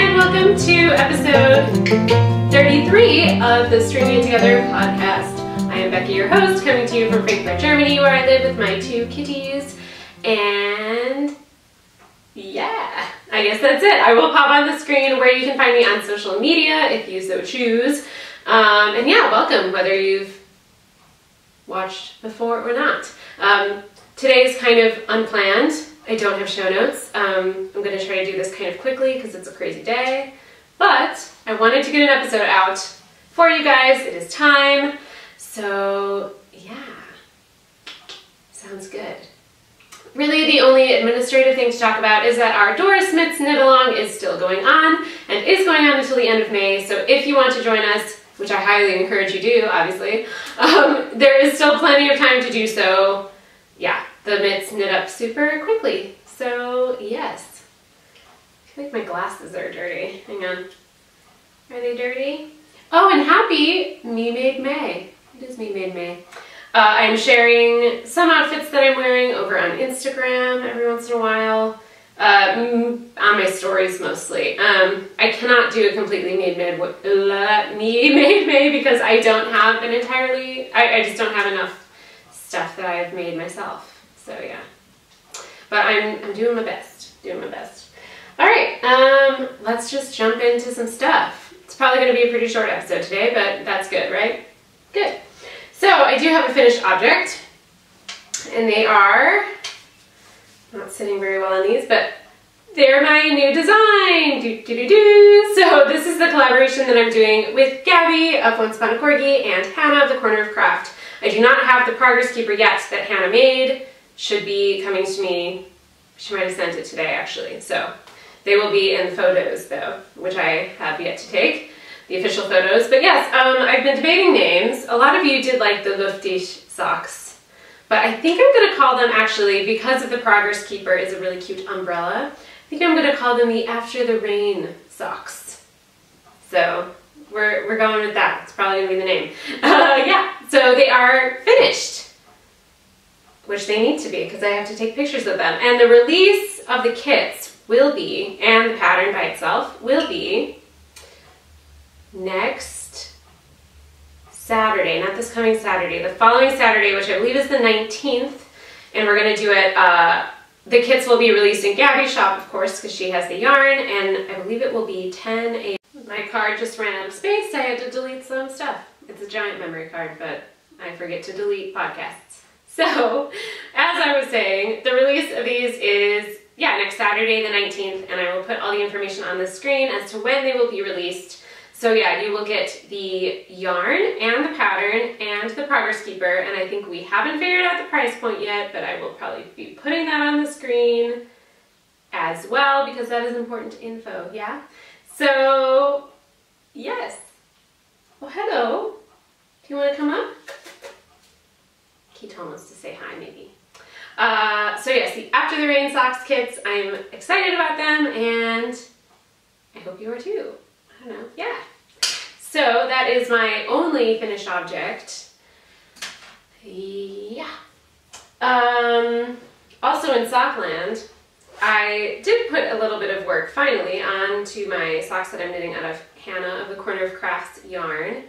and welcome to episode 33 of the Stringing It Together podcast. I am Becky, your host, coming to you from Frankfurt, Germany, where I live with my two kitties. And yeah, I guess that's it. I will pop on the screen where you can find me on social media if you so choose. And yeah, welcome, whether you've watched before or not. Today's kind of unplanned. I don't have show notes. I'm going to try to do this kind of quickly because it's a crazy day. But I wanted to get an episode out for you guys. It is time. So yeah, sounds good. Really, the only administrative thing to talk about is that our Dora Smith's knit-along is still going on and is going on until the end of May. So if you want to join us, which I highly encourage you do, obviously, there is still plenty of time to do so. Yeah, the mitts knit up super quickly. So yes. I feel like my glasses are dirty. Hang on. Are they dirty? Oh, and happy Me Made May. It is Me Made May. I'm sharing some outfits that I'm wearing over on Instagram every once in a while. On my stories mostly. I cannot do a completely Me Made May because I don't have an entirely, I just don't have enough stuff that I've made myself. So yeah. But I'm doing my best. All right, let's just jump into some stuff. It's probably going to be a pretty short episode today, but that's good, right? Good. So I do have a finished object, and they are not sitting very well on these, but they're my new design. So this is the collaboration that I'm doing with Gabby of Once Upon a Corgi and Hannah of the Corner of Craft. I do not have the Progress Keeper yet that Hannah made. Should be coming to me. She might have sent it today, actually. So they will be in the photos, though, which I have yet to take, the official photos. But yes, I've been debating names. A lot of you did like the Luftisch socks, but I think I'm going to call them, actually, because of the Progress Keeper is a really cute umbrella, I think I'm going to call them the After the Rain socks. So we're going with that. It's probably going to be the name. Yeah, so they are finished, which they need to be because I have to take pictures of them. And the release of the kits will be, and the pattern by itself, will be next Saturday, not this coming Saturday, the following Saturday, which I believe is the 19th, and we're going to do it, the kits will be released in Gabby's shop, of course, because she has the yarn, and I believe it will be 10 a.m. My card just ran out of space. I had to delete some stuff. It's a giant memory card, but I forget to delete podcasts. So, as I was saying, the release of these is, yeah, next Saturday the 19th, and I will put all the information on the screen as to when they will be released. So yeah, you will get the yarn and the pattern and the Progress Keeper, and I think we haven't figured out the price point yet, but I will probably be putting that on the screen as well because that is important info, yeah? So, yes. Well, hello. Do you want to come up? Keaton wants to say hi, maybe. So yes, the After the Rain socks kits, I'm excited about them, and I hope you are too. I don't know, yeah. So that is my only finished object. Yeah. Also in Sockland, I did put a little bit of work, finally, onto my socks that I'm knitting out of Hannah of the Corner of Crafts yarn.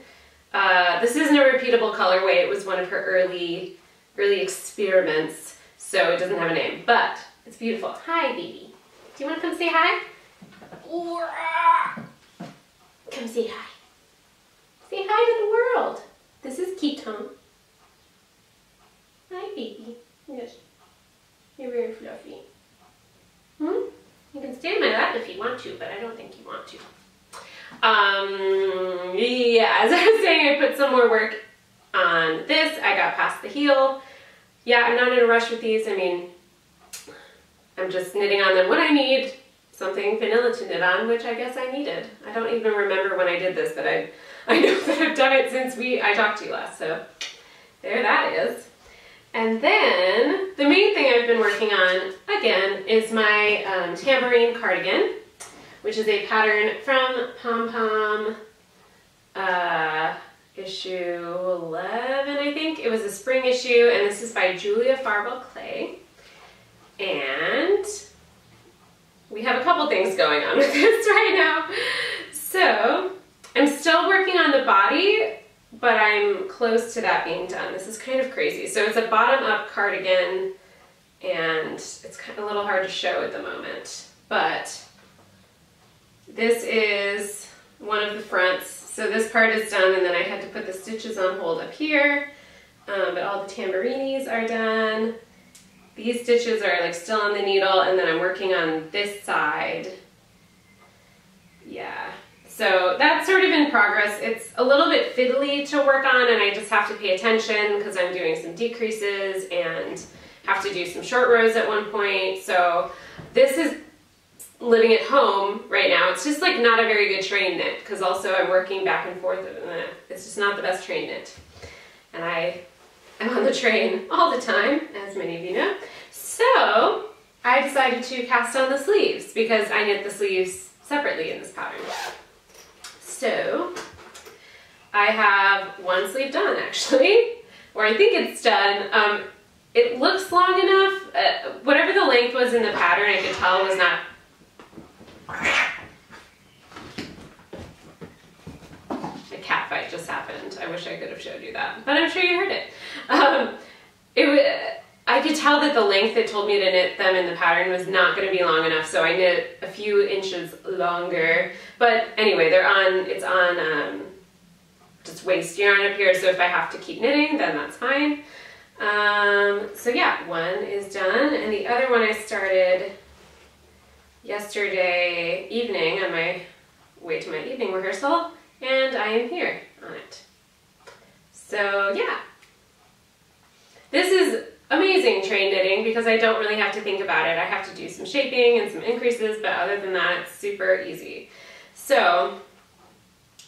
This isn't a repeatable colorway. It was one of her early experiments, so it doesn't have a name, but it's beautiful. Hi, baby. Do you want to come say hi? Come say hi. Say hi to the world. This is Keaton. Hi, baby. Yes. You're very fluffy. You can stay in my lap if you want to, but I don't think you want to. Yeah, as I was saying, I put some more work on this. I got past the heel. Yeah, I'm not in a rush with these. I mean, I'm just knitting on them when I need something vanilla to knit on, which I guess I needed. I don't even remember when I did this, but I know that I've done it since I talked to you last, so there that is. And then the main thing I've been working on, again, is my tambourine cardigan, which is a pattern from Pom Pom issue 11, I think. It was a spring issue, and this is by Julia Farbel Clay. And we have a couple things going on with this right now. So I'm still working on the body, but I'm close to that being done. This is kind of crazy. So it's a bottom-up cardigan, and it's kind of a little hard to show at the moment, but this is one of the fronts. So this part is done, and then I had to put the stitches on hold up here, but all the tamburinis are done. These stitches are like still on the needle, and then I'm working on this side. Yeah, so that's sort of in progress. It's a little bit fiddly to work on, and I just have to pay attention because I'm doing some decreases and have to do some short rows at one point. So this is living at home right now. It's just like not a very good train knit, because also I'm working back and forth. It's just not the best train knit. And I am on the train all the time, as many of you know. So I decided to cast on the sleeves because I knit the sleeves separately in this pattern. So I have one sleeve done actually, or I think it's done. It looks long enough. Whatever the length was in the pattern, I could tell was not. A cat fight just happened. I wish I could have showed you that, but I'm sure you heard it. I could tell that the length it told me to knit them in the pattern was not going to be long enough, so I knit a few inches longer. But anyway, it's on just waist yarn up here, so if I have to keep knitting, then that's fine. So yeah, one is done, and the other one I started yesterday evening on my way to my evening rehearsal, and I am here on it. So yeah, this is amazing train knitting because I don't really have to think about it. I have to do some shaping and some increases, but other than that, it's super easy. So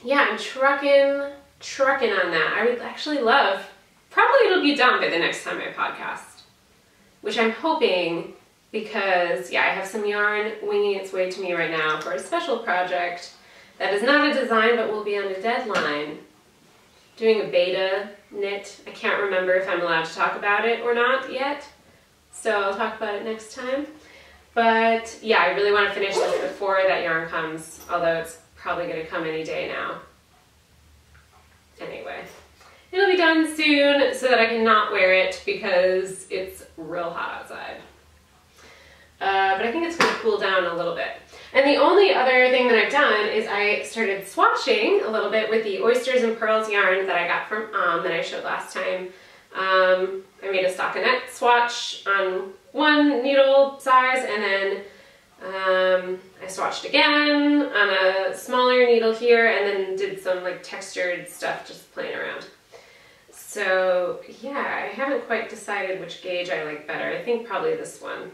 yeah, I'm trucking on that. I would actually love, probably it'll be done by the next time I podcast, which I'm hoping, because yeah, I have some yarn winging its way to me right now for a special project that is not a design but will be on a deadline. Doing a beta knit. I can't remember if I'm allowed to talk about it or not yet, so I'll talk about it next time. But yeah, I really want to finish this before that yarn comes, although it's probably going to come any day now. Anyway, it'll be done soon so that I can not wear it because it's real hot outside. But I think it's going to cool down a little bit. And the only other thing that I've done is I started swatching a little bit with the Oysters and Pearls yarn that I got from that I showed last time. I made a stockinette swatch on one needle size, and then I swatched again on a smaller needle here, and then did some like textured stuff just playing around. So yeah, I haven't quite decided which gauge I like better. I think probably this one.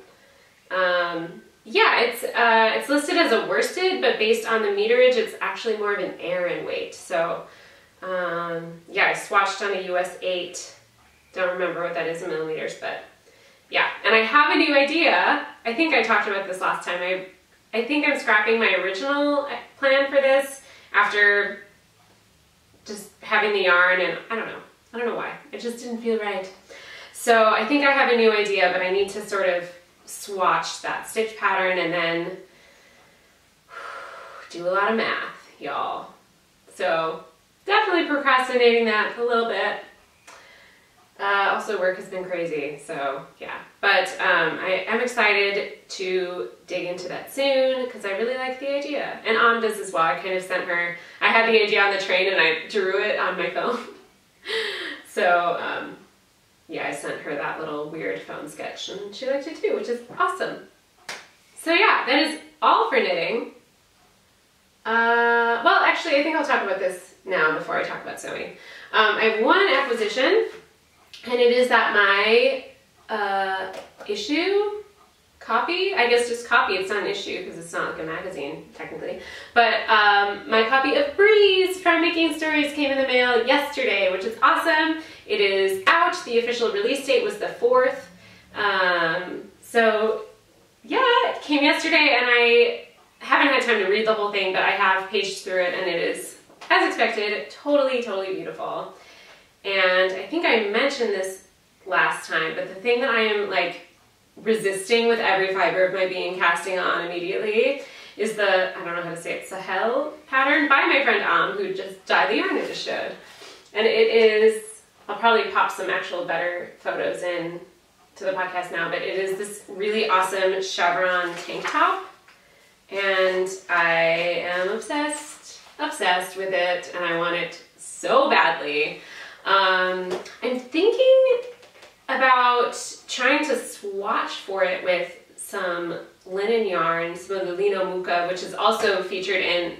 Yeah, it's listed as a worsted, but based on the meterage, it's actually more of an Aran weight. So yeah, I swatched on a US 8. Don't remember what that is in millimeters, but yeah. And I have a new idea. I think I talked about this last time. I think I'm scrapping my original plan for this after just having the yarn, and I don't know why. It just didn't feel right. So I think I have a new idea, but I need to sort of swatch that stitch pattern and then do a lot of math, y'all. So definitely procrastinating that a little bit. Also work has been crazy, so yeah. But I am excited to dig into that soon because I really like the idea. And Am does as well. I kind of sent her, I had the idea on the train and I drew it on my phone. So yeah, I sent her that little weird phone sketch and she liked it too, which is awesome. So yeah, that is all for knitting. Well, actually, I think I'll talk about this now before I talk about sewing. I have one acquisition, and it is that my issue copy, I guess just copy, it's not an issue because it's not like a magazine technically, but my copy of Breeze from Making Stories came in the mail yesterday, which is awesome. It is out. The official release date was the 4th. So yeah, it came yesterday, and I haven't had time to read the whole thing, but I have paged through it, and it is, as expected, totally, totally beautiful. And I think I mentioned this last time, but the thing that I am like resisting with every fiber of my being casting on immediately is the, I don't know how to say it, Sahel pattern by my friend who just dyed the yarn I just showed. And it is, I'll probably pop some actual better photos in to the podcast now, but it is this really awesome chevron tank top. And I am obsessed with it, and I want it so badly. I'm thinking about trying to swatch for it with some linen yarn, some of the Lino Muka, which is also featured in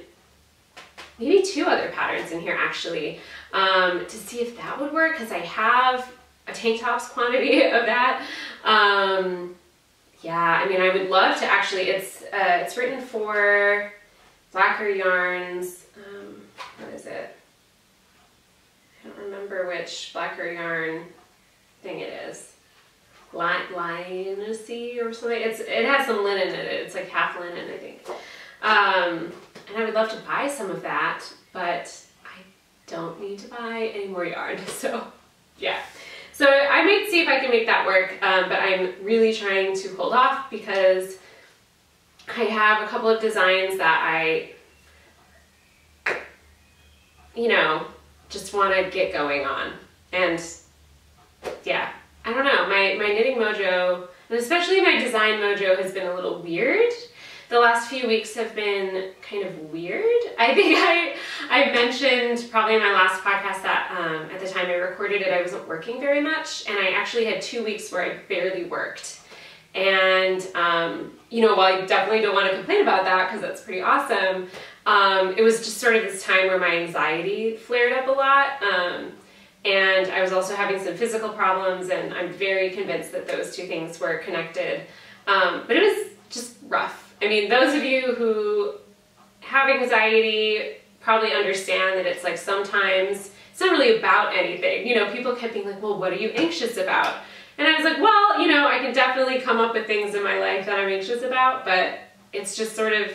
maybe 2 other patterns in here actually, to see if that would work, because I have a tank tops quantity of that. Yeah, I mean, I would love to actually, it's written for Blacker Yarns, what is it? I don't remember which Blacker Yarn thing it is. Linocy or something. It has some linen in it. It's like half linen, I think. And I would love to buy some of that, but I don't need to buy any more yarn, so yeah. So I might see if I can make that work, but I'm really trying to hold off because I have a couple of designs that I, you know, just want to get going on. And yeah, I don't know, my knitting mojo, and especially my design mojo, has been a little weird. The last few weeks have been kind of weird. I think I mentioned probably in my last podcast that at the time I recorded it, I wasn't working very much, and I actually had 2 weeks where I barely worked. And, you know, while I definitely don't want to complain about that because that's pretty awesome, it was just sort of this time where my anxiety flared up a lot. And I was also having some physical problems, and I'm very convinced that those 2 things were connected. But it was just rough. I mean, those of you who have anxiety probably understand that it's like sometimes it's not really about anything. You know, people kept being like, well, what are you anxious about? And I was like, well, you know, I can definitely come up with things in my life that I'm anxious about, but it's just sort of,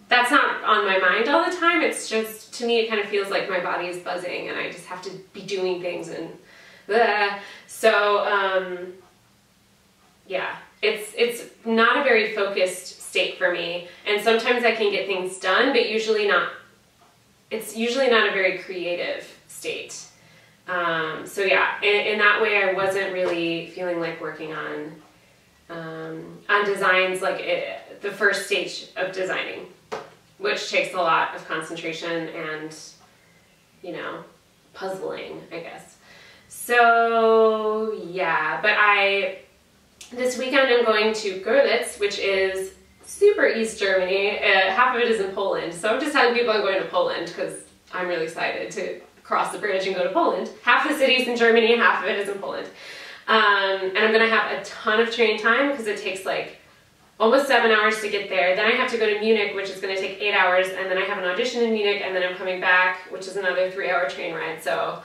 that's not on my mind all the time. It's just, to me, it kind of feels like my body is buzzing and I just have to be doing things and blah. So, yeah, it's not a very focused state for me. And sometimes I can get things done, but usually not, it's usually not a very creative state. So yeah, in that way, I wasn't really feeling like working on designs like the first stage of designing, which takes a lot of concentration and, you know, puzzling, I guess. So yeah, but this weekend I'm going to Görlitz, which is super East Germany. Half of it is in Poland. So I'm just telling people I'm going to Poland because I'm really excited to cross the bridge and go to Poland. Half the city's in Germany, half of it is in Poland. And I'm gonna have a ton of train time because it takes like almost 7 hours to get there. Then I have to go to Munich, which is gonna take 8 hours, and then I have an audition in Munich, and then I'm coming back, which is another 3-hour train ride. So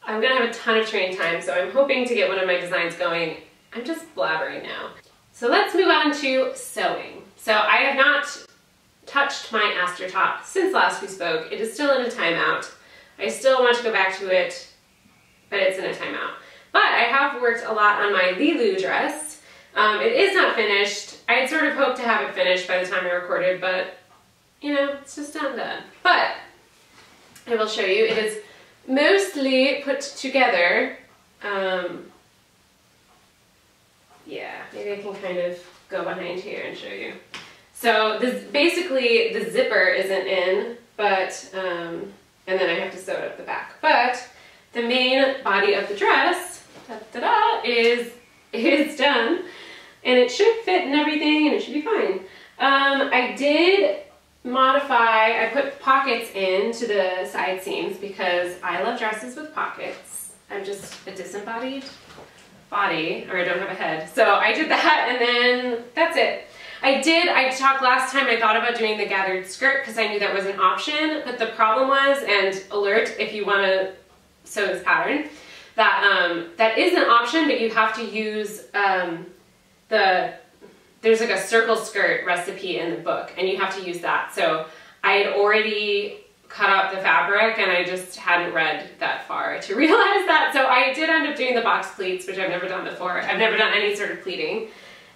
I'm gonna have a ton of train time, so I'm hoping to get one of my designs going. I'm just blabbering now. So let's move on to sewing. So I have not touched my Aster top since last we spoke. It is still in a timeout. I still want to go back to it, but it's in a timeout. But I have worked a lot on my Lilu dress. It is not finished. I had sort of hoped to have it finished by the time I recorded, but you know, it's just not done. But I will show you. It is mostly put together. Yeah, maybe I can kind of go behind here and show you. So this, basically the zipper isn't in, but, and then I have to sew it up the back. But the main body of the dress, is done. And it should fit and everything, and it should be fine. I did modify, I put pockets into the side seams because I love dresses with pockets. I'm just a disembodied body, or I don't have a head. So I did that, and then that's it. I talked last time, I thought about doing the gathered skirt because I knew that was an option, but the problem was, and alert if you want to sew this pattern, that that is an option, but you have to use there's like a circle skirt recipe in the book, and you have to use that. So I had already cut out the fabric, and I just hadn't read that far to realize that. So I did end up doing the box pleats, which I've never done before. I've never done any sort of pleating.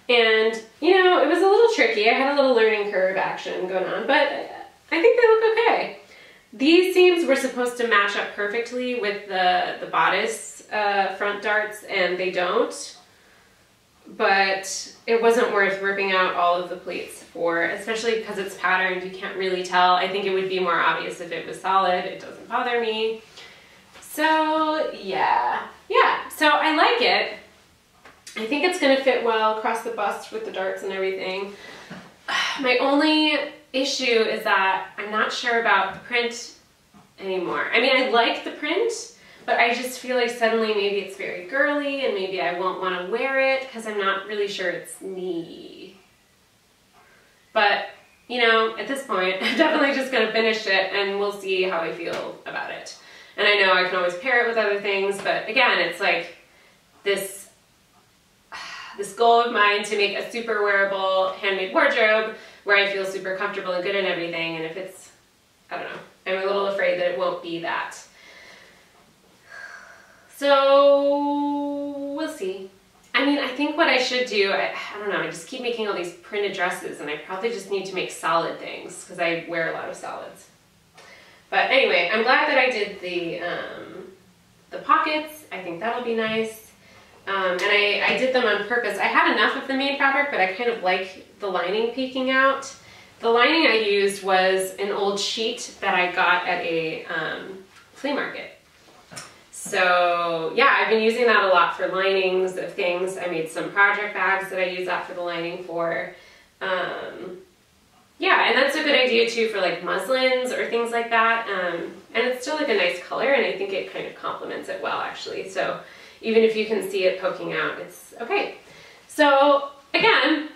And, you know, it was a little tricky. I had a little learning curve action going on, but I think they look okay. These seams were supposed to match up perfectly with the bodice front darts, and they don't. But it wasn't worth ripping out all of the pleats for, especially because it's patterned, you can't really tell. I think it would be more obvious if it was solid. It doesn't bother me. So yeah, so I like it. I think it's gonna fit well across the bust with the darts and everything. My only issue is that I'm not sure about the print anymore. I mean, I like the print, but I just feel like suddenly maybe it's very girly and maybe I won't want to wear it because I'm not really sure it's me. But, you know, at this point, I'm definitely just going to finish it and we'll see how I feel about it. And I know I can always pair it with other things, but again, it's like this goal of mine to make a super wearable handmade wardrobe where I feel super comfortable and good in everything. And if it's, I don't know, I'm a little afraid that it won't be that. So we'll see. I mean, I think what I should do, I don't know, I just keep making all these printed dresses and I probably just need to make solid things because I wear a lot of solids. But anyway, I'm glad that I did the pockets. I think that'll be nice. And I did them on purpose. I had enough of the main fabric, but I kind of like the lining peeking out. The lining I used was an old sheet that I got at a flea market. So yeah, I've been using that a lot for linings of things. I made some project bags that I use that for the lining for. Yeah, and that's a good idea too for like muslins or things like that. And it's still like a nice color and I think it kind of complements it well actually. So even if you can see it poking out, it's okay. So again,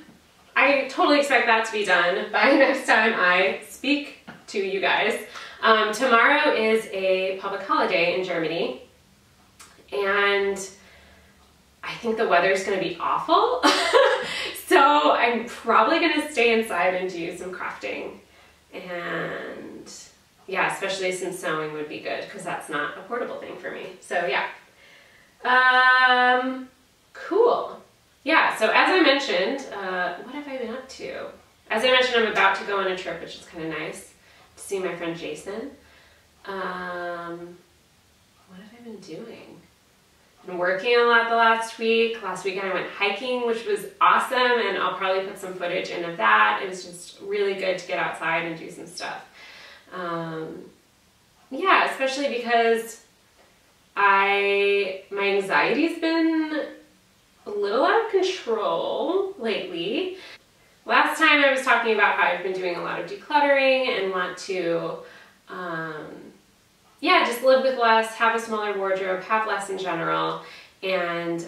I totally expect that to be done by next time I speak to you guys. Tomorrow is a public holiday in Germany. And I think the weather's gonna be awful. So I'm probably gonna stay inside and do some crafting. And yeah, especially since sewing would be good because that's not a portable thing for me. So yeah. Cool. Yeah, so as I mentioned, what have I been up to? As I mentioned, I'm about to go on a trip, which is kind of nice, to see my friend Jason. What have I been doing? I've been working a lot the last week. Last weekend I went hiking, which was awesome, and I'll probably put some footage in of that. It was just really good to get outside and do some stuff. Yeah, especially because my anxiety's been a little out of control lately. Last time I was talking about how I've been doing a lot of decluttering and want to, yeah, just live with less, have a smaller wardrobe, have less in general. And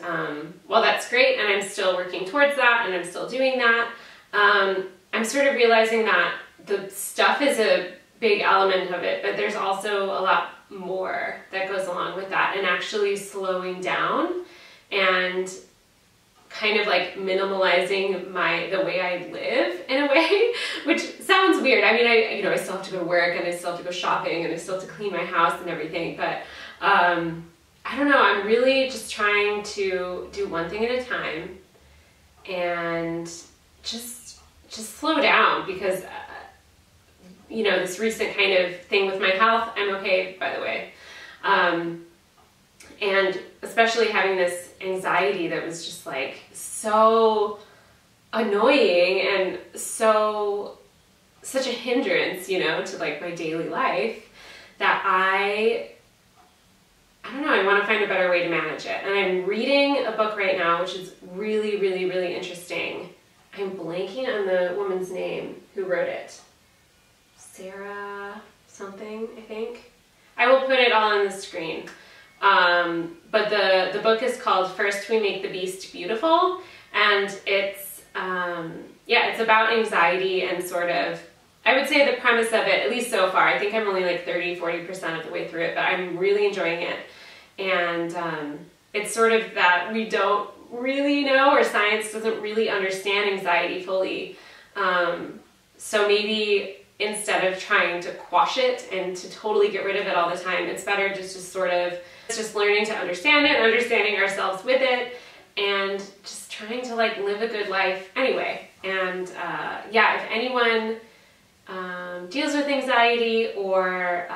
well, that's great, and I'm still working towards that, and I'm still doing that. I'm sort of realizing that the stuff is a big element of it, but there's also a lot more that goes along with that, and actually slowing down and kind of like minimalizing the way I live in a way, which sounds weird. I mean, I still have to go to work and I still have to go shopping and I still have to clean my house and everything, but I don't know, I'm really just trying to do one thing at a time and just slow down because you know, this recent kind of thing with my health, I'm okay, by the way. And especially having this anxiety that was just like so annoying and such a hindrance, you know, to like my daily life that I don't know, I want to find a better way to manage it. And I'm reading a book right now, which is really, really, really interesting. I'm blanking on the woman's name who wrote it. Sarah something, I think. I will put it all on the screen. But the book is called First We Make the Beast Beautiful, and it's yeah, it's about anxiety and sort of, I would say the premise of it, at least so far, I think I'm only like 30-40% of the way through it, but I'm really enjoying it. And it's sort of that we don't really know, or science doesn't really understand anxiety fully. So maybe instead of trying to quash it and to totally get rid of it all the time. It's better just to sort of, it's just learning to understand it, understanding ourselves with it, and just trying to like live a good life anyway. And yeah, if anyone deals with anxiety or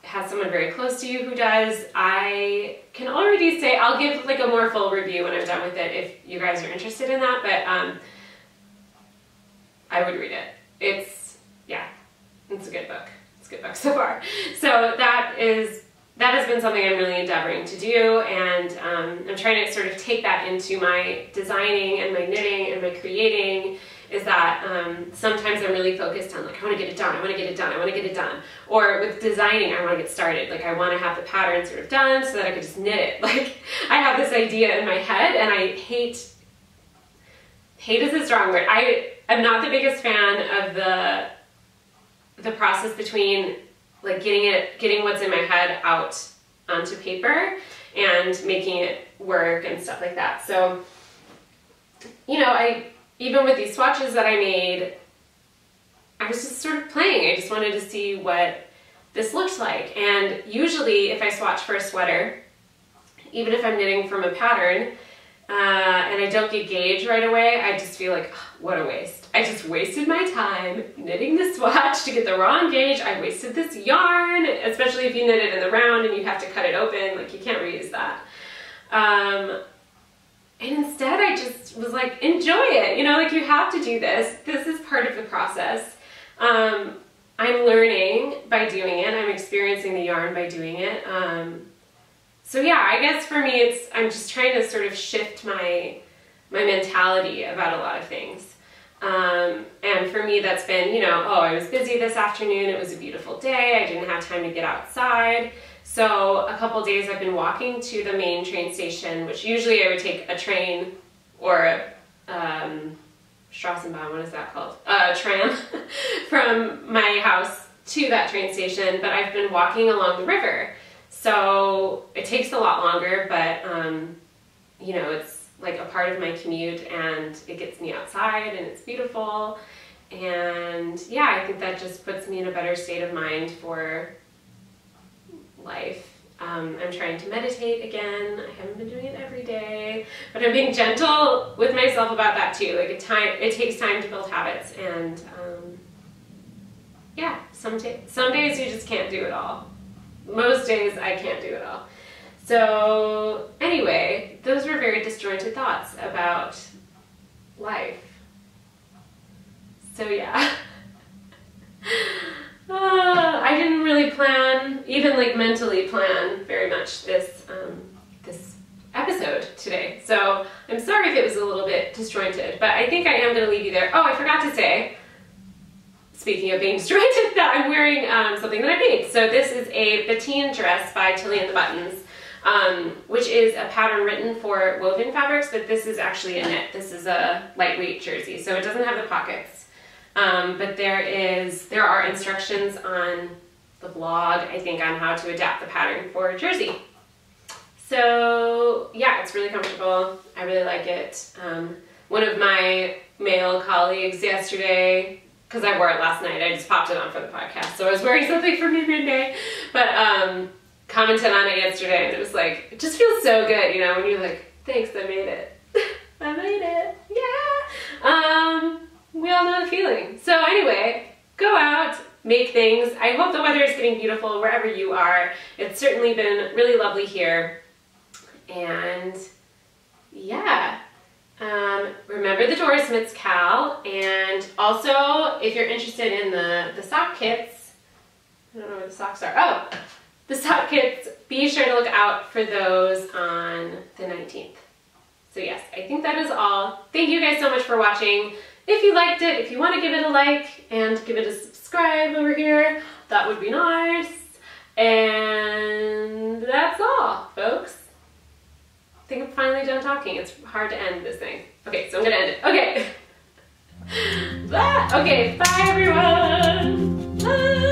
has someone very close to you who does, I can already say, I'll give like a more full review when I'm done with it if you guys are interested in that, but I would read it. It's, yeah, it's a good book. It's a good book so far. So that has been something I'm really endeavoring to do, and I'm trying to sort of take that into my designing and my knitting and my creating, is that sometimes I'm really focused on like, I want to get it done, I want to get it done, I want to get it done. Or with designing, I want to get started. Like I want to have the pattern sort of done so that I could just knit it. Like I have this idea in my head, and I hate is a strong word. I'm not the biggest fan of the process between like getting what's in my head out onto paper and making it work and stuff like that. So, you know, even with these swatches that I made, I was just sort of playing. I just wanted to see what this looked like. And usually if I swatch for a sweater, even if I'm knitting from a pattern, and I don't get gauge right away, I just feel like, oh, what a waste. I just wasted my time knitting the swatch to get the wrong gauge. I wasted this yarn, especially if you knit it in the round and you have to cut it open, like you can't reuse that. And instead I just was like, enjoy it, you know, like you have to do this. This is part of the process. I'm learning by doing it. I'm experiencing the yarn by doing it. So yeah, I guess for me I'm just trying to sort of shift my mentality about a lot of things. And for me that's been, you know, oh, I was busy this afternoon, it was a beautiful day, I didn't have time to get outside. So a couple days I've been walking to the main train station, which usually I would take a train or a Strassenbahn, what is that called? A tram from my house to that train station, but I've been walking along the river. So it takes a lot longer, but you know, it's like a part of my commute, and it gets me outside and it's beautiful. And yeah, I think that just puts me in a better state of mind for life. I'm trying to meditate again. I haven't been doing it every day, but I'm being gentle with myself about that too. Like it takes time to build habits, and yeah, some days you just can't do it all. Most days I can't do it all. So anyway, those were very disjointed thoughts about life. So yeah. I didn't really plan, even like mentally plan very much this episode today. So I'm sorry if it was a little bit disjointed, but I think I am going to leave you there. Oh, I forgot to say, speaking of being disjointed, that I'm wearing something that I made. So this is a Bettine dress by Tilly and the Buttons, which is a pattern written for woven fabrics, but this is actually a knit. This is a lightweight jersey, so it doesn't have the pockets. But there are instructions on the blog, I think, on how to adapt the pattern for a jersey. So yeah, it's really comfortable. I really like it. One of my male colleagues yesterday, because I wore it last night, I just popped it on for the podcast, so I was wearing something for me midday, but commented on it yesterday, and it was like, it just feels so good, you know, when you're like, thanks, I made it. I made it, yeah. We all know the feeling. So anyway, go out, make things. I hope the weather is getting beautiful wherever you are. It's certainly been really lovely here. And yeah, remember the Dora Smith's Cal, and also if you're interested in the sock kits, I don't know where the socks are. Oh, the sock kits, be sure to look out for those on the 19th. So yes, I think that is all. Thank you guys so much for watching. If you liked it, if you want to give it a like and give it a subscribe over here, that would be nice. And that's all, folks. I think I'm finally done talking. It's hard to end this thing. Okay, so I'm gonna end it. Okay. Okay, bye everyone. Bye.